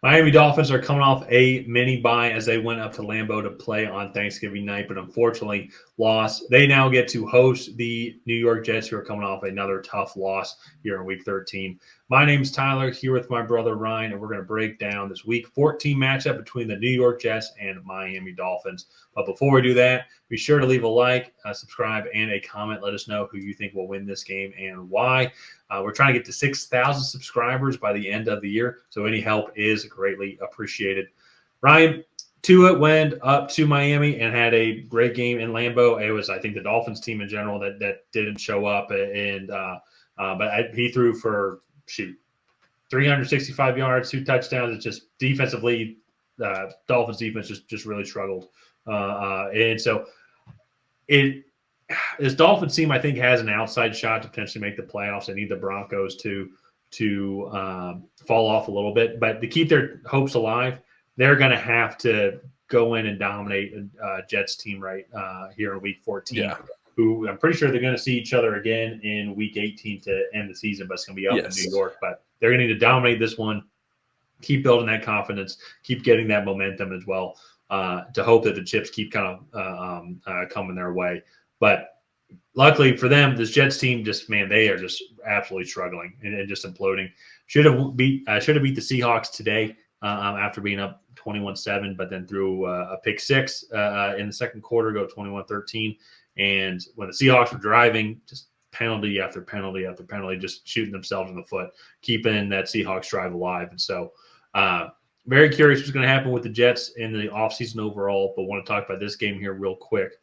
Miami Dolphins are coming off a mini bye as they went up to Lambeau to play on Thanksgiving night, but unfortunately lost. They now get to host the New York Jets, who are coming off another tough loss here in Week 13. My name's Tyler, here with my brother Ryan, and we're going to break down this Week 14 matchup between the New York Jets and Miami Dolphins. But before we do that, be sure to leave a like, subscribe, and a comment. Let us know who you think will win this game and why. We're trying to get to 6,000 subscribers by the end of the year, so any help is greatly appreciated. Ryan, Tua went up to Miami and had a great game in Lambeau. It was, I think, the Dolphins team in general that didn't show up, but he threw for 365 yards, 2 touchdowns. It's just defensively, Dolphins defense just really struggled, and so this Dolphins team, I think, has an outside shot to potentially make the playoffs. They need the Broncos to fall off a little bit. But to keep their hopes alive, they're going to have to go in and dominate a Jets team right here in Week 14, who I'm pretty sure they're going to see each other again in Week 18 to end the season, but it's going to be up in New York. But they're going to need to dominate this one, keep building that confidence, keep getting that momentum as well, to hope that the chips keep kind of coming their way. But luckily for them, this Jets team they are just absolutely struggling and just imploding. Should have beat the Seahawks today after being up 21-7, but then threw a pick six in the second quarter, go 21-13. And when the Seahawks were driving, just penalty after penalty after penalty, just shooting themselves in the foot, keeping that Seahawks drive alive. And so very curious what's going to happen with the Jets in the offseason overall, but want to talk about this game here real quick.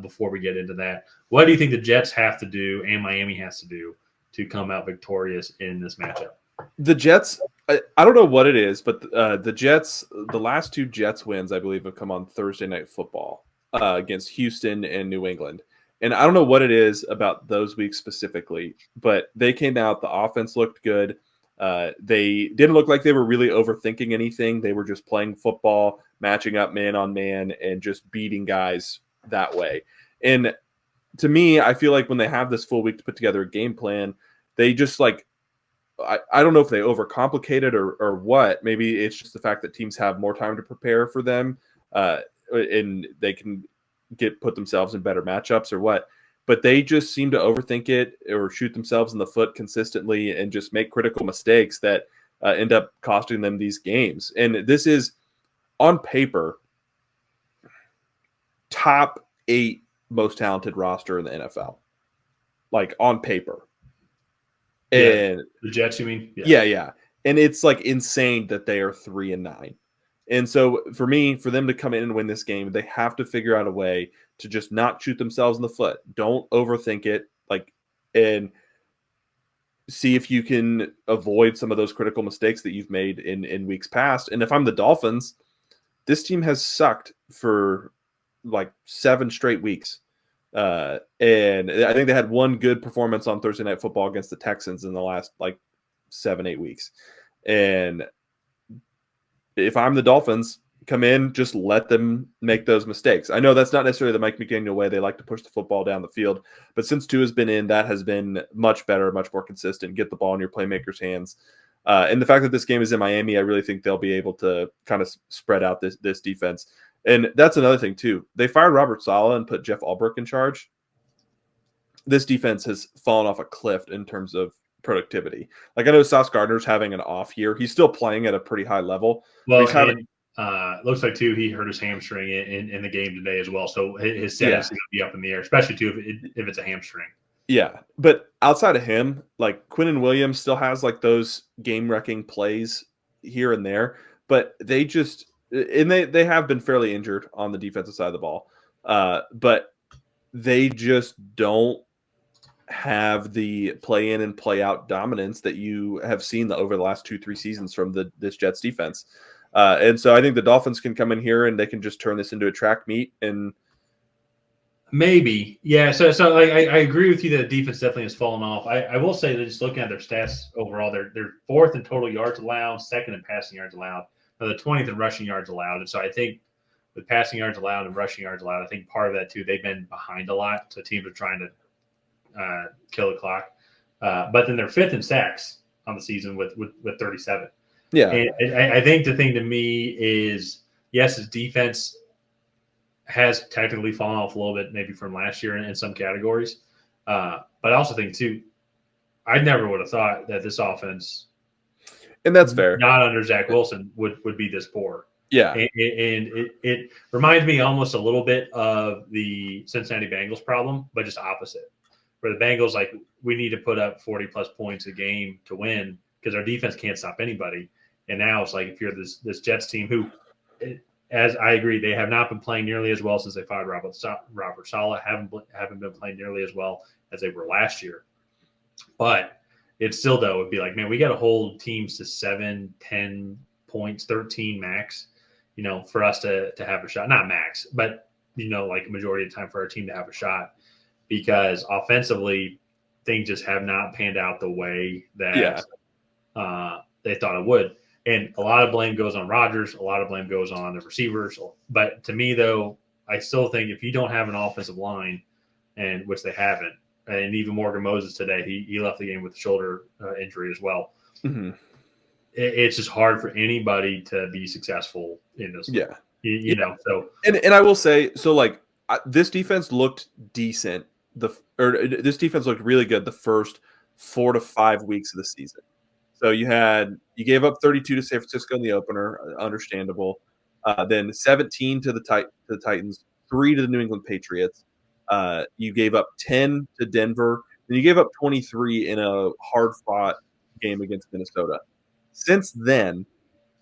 Before we get into that, what do you think the Jets have to do and Miami has to do to come out victorious in this matchup? The Jets, I don't know what it is, but the Jets, the last 2 Jets wins, I believe, have come on Thursday Night Football against Houston and New England. And I don't know what it is about those weeks specifically, but they came out, the offense looked good. They didn't look like they were really overthinking anything. They were just playing football, matching up man on man, and just beating guys that way. And to me, I feel like when they have this full week to put together a game plan, they just I don't know if they overcomplicate it or what. Maybe it's just the fact that teams have more time to prepare for them, and they can put themselves in better matchups or what. But they just seem to overthink it or shoot themselves in the foot consistently and just make critical mistakes that end up costing them these games. And this is, on paper, top 8 most talented roster in the NFL, like on paper. And the Jets, you mean? Yeah. And it's insane that they are 3-9. And so for them to come in and win this game, they have to figure out a way to just not shoot themselves in the foot. Don't overthink it, and see if you can avoid some of those critical mistakes that you've made in weeks past. And if I'm the Dolphins, this team has sucked for 7 straight weeks. And I think they had one good performance on Thursday Night Football against the Texans in the last 7-8 weeks. And if I'm the Dolphins, come in, just let them make those mistakes. I know that's not necessarily the Mike McDaniel way. They like to push the football down the field. But since Tua has been in, that has been much better, much more consistent. Get the ball in your playmakers' hands. And the fact that this game is in Miami, I really think they'll be able to kind of spread out this defense. And that's another thing, too. They fired Robert Saleh and put Jeff Ulbrich in charge. This defense has fallen off a cliff in terms of productivity. I know Sauce Gardner's having an off year. He's still playing at a pretty high level. Well, looks like, too, he hurt his hamstring in the game today as well. So his status is going to be up in the air, especially, too, if it's a hamstring. Yeah, but outside of him, Quinnen Williams still has those game-wrecking plays here and there, but they just – and they have been fairly injured on the defensive side of the ball, but they just don't have the play-in and play-out dominance that you have seen over the last 2-3 seasons from this Jets defense. And so I think the Dolphins can come in here and they can just turn this into a track meet and – Maybe. Yeah. So I agree with you that the defense definitely has fallen off. I will say that just looking at their stats overall, they're 4th in total yards allowed, 2nd in passing yards allowed, the 20th in rushing yards allowed. And so I think with passing yards allowed and rushing yards allowed, I think part of that too, they've been behind a lot. So teams are trying to kill the clock. But then they're 5th in sacks on the season with 37. Yeah. And I think the thing to me is, yes, his defense has technically fallen off a little bit, maybe from last year in some categories. But I also think, too, I never would have thought that this offense, And that's fair. not under Zach Wilson, would be this poor. Yeah. And it reminds me almost a little bit of the Cincinnati Bengals problem, but just opposite. Where the Bengals, like, we need to put up 40-plus points a game to win because our defense can't stop anybody. And now it's like if you're this Jets team who, as I agree, they have not been playing nearly as well since they fired Robert Saleh, haven't been playing nearly as well as they were last year. But it's still, though, it'd be like, man, we got to hold teams to 7, 10 points, 13 max, for us to have a shot. Not max, but, like majority of the time for our team to have a shot, because offensively things just have not panned out the way that they thought it would. And a lot of blame goes on Rodgers. A lot of blame goes on the receivers. But to me, though, I still think if you don't have an offensive line, and which they haven't, and even Morgan Moses today, he left the game with a shoulder injury as well. Mm-hmm. It's just hard for anybody to be successful in this. Yeah. You know, so. And I will say, so like this defense looked decent. This defense looked really good the first 4 to 5 weeks of the season. So you gave up 32 to San Francisco in the opener, understandable. Then 17 to the Titans, 3 to the New England Patriots. You gave up 10 to Denver, and you gave up 23 in a hard-fought game against Minnesota. Since then,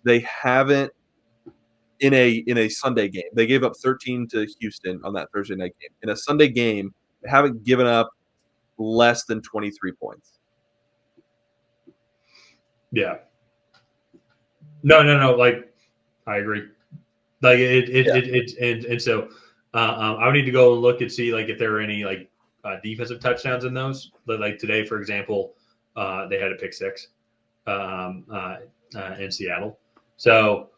they haven't in a Sunday game. They gave up 13 to Houston on that Thursday night game. In a Sunday game, they haven't given up less than 23 points. Yeah. No. Like, I agree. Like and so I would need to go and look and see like if there were any like defensive touchdowns in those. But like today, for example, they had a pick six in Seattle. So,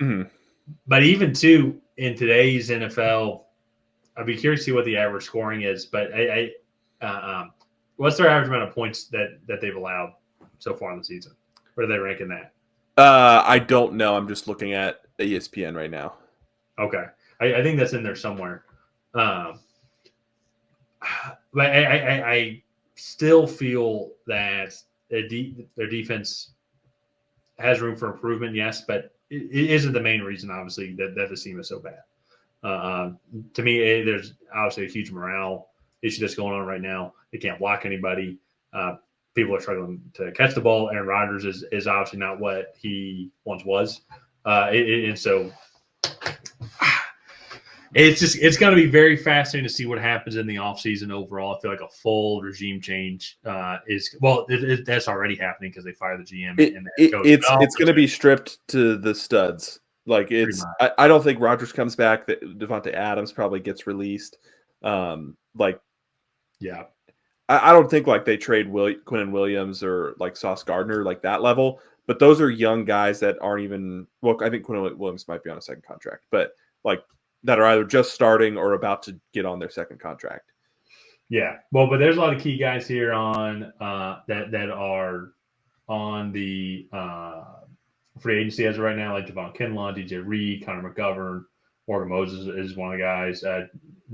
but even too in today's NFL, I'd be curious to see what the average scoring is. But what's their average amount of points that they've allowed so far in the season? Where are they ranking that? I don't know. I'm just looking at ESPN right now. Okay. I think that's in there somewhere. But I still feel that their defense has room for improvement, yes, but it isn't the main reason, obviously, that the team is so bad. To me, there's obviously a huge morale issue that's going on right now. They can't block anybody. People are struggling to catch the ball. Aaron Rodgers is obviously not what he once was. And so it's going to be very fascinating to see what happens in the offseason overall. I feel like a full regime change that's already happening because they fired the GM. It's going to be stripped to the studs. Like I don't think Rodgers comes back. That Devontae Adams probably gets released. I don't think like they trade Quinnen Williams or like Sauce Gardner like that level, but those are young guys that aren't even. Well, I think Quinnen Williams might be on a second contract, but like that are either just starting or about to get on their second contract. Yeah, well, but there's a lot of key guys here on that are on the free agency as of right now, like Javon Kinlaw, DJ Reed, Connor McGovern, Morgan Moses is one of the guys.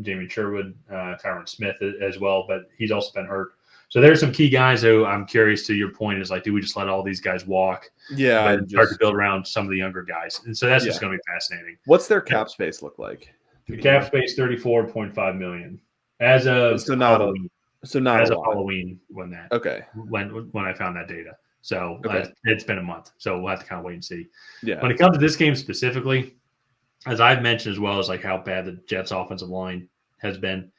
Jamie Sherwood, Tyron Smith as well, but he's also been hurt. So there's some key guys who I'm curious to your point is like, do we just let all these guys walk? Yeah. And start to build around some of the younger guys. And so that's just going to be fascinating. What's their cap space look like? The cap space, $34.5 million. As of Halloween. Halloween when I found that data. So it's been a month. So we'll have to kind of wait and see. Yeah. When it comes to this game specifically, as I've mentioned as well as like how bad the Jets offensive line has been,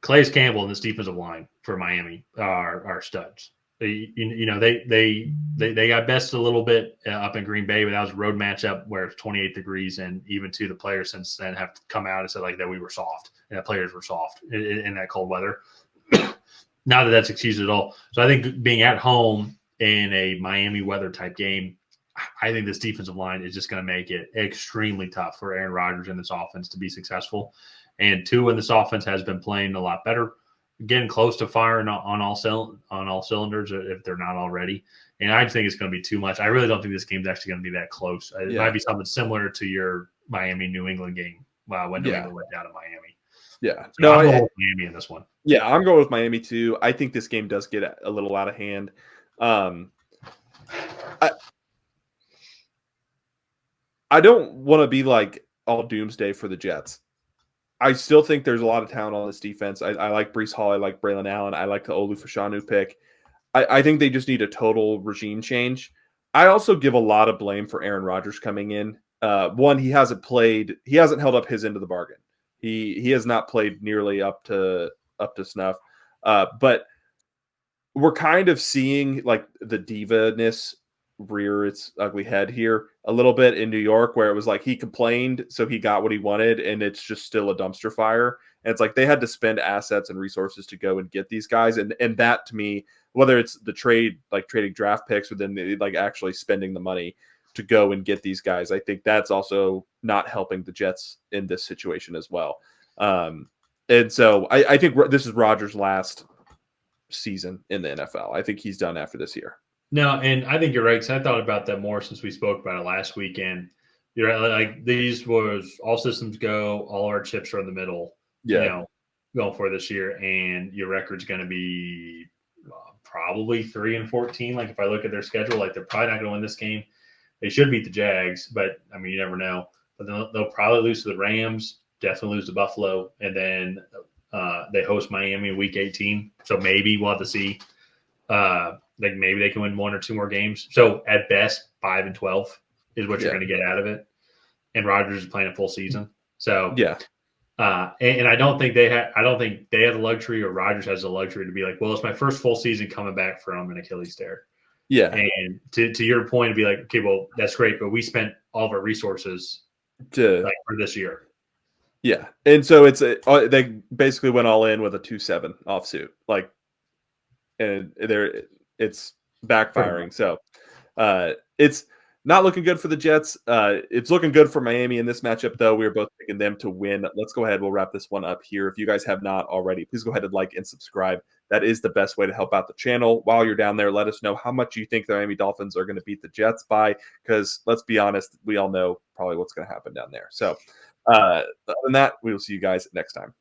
Calais Campbell and this defensive line for Miami are studs. They got bested a little bit up in Green Bay, but that was a road matchup where it's 28 degrees, and even the players since then have come out and said like that we were soft and the players were soft in that cold weather. Not that that's excused at all. So I think being at home in a Miami weather type game, I think this defensive line is just going to make it extremely tough for Aaron Rodgers and this offense to be successful. And two, when this offense has been playing a lot better, getting close to firing on all cylinders if they're not already. And I just think it's going to be too much. I really don't think this game's actually going to be that close. It might be something similar to your Miami-New England game when New England went down to Miami. Yeah. So I'm going with Miami in this one. Yeah, I'm going with Miami too. I think this game does get a little out of hand. I don't want to be like all doomsday for the Jets. I still think there's a lot of talent on this defense. I like Breece Hall. I like Braylon Allen. I like the Olu Fashanu pick. I think they just need a total regime change. I also give a lot of blame for Aaron Rodgers coming in. One, he hasn't held up his end of the bargain. He has not played nearly up to snuff. But we're kind of seeing like the diva-ness rear its ugly head here a little bit in New York, where it was like he complained, so he got what he wanted, and it's just still a dumpster fire. And it's like they had to spend assets and resources to go and get these guys. And that to me, whether it's the trade, like trading draft picks, or then like actually spending the money to go and get these guys, I think that's also not helping the Jets in this situation as well. And so I think this is Rodgers' last season in the NFL. I think he's done after this year. No, and I think you're right, because I thought about that more since we spoke about it last weekend. You're right, like these was all systems go, all our chips are in the middle, going for this year, and your record's going to be probably 3-14. Like if I look at their schedule, like they're probably not going to win this game. They should beat the Jags, but I mean, you never know. But they'll probably lose to the Rams, definitely lose to Buffalo, and then they host Miami in Week 18. So maybe we'll have to see. Like maybe they can win 1 or 2 more games. So at best, 5-12 is what you're going to get out of it. And Rodgers is playing a full season. So and I don't think they have the luxury, or Rodgers has the luxury to be like, well, it's my first full season coming back from an Achilles tear. Yeah. And to your point, to be like, okay, well, that's great, but we spent all of our resources for this year. Yeah. And so they basically went all in with a 2-7 offsuit. Like, and it's backfiring. So it's not looking good for the Jets. It's looking good for Miami in this matchup, though. We are both picking them to win. Let's go ahead. We'll wrap this one up here. If you guys have not already, please go ahead and like and subscribe. That is the best way to help out the channel. While you're down there, let us know how much you think the Miami Dolphins are going to beat the Jets by, because let's be honest, we all know probably what's going to happen down there. So other than that, we will see you guys next time.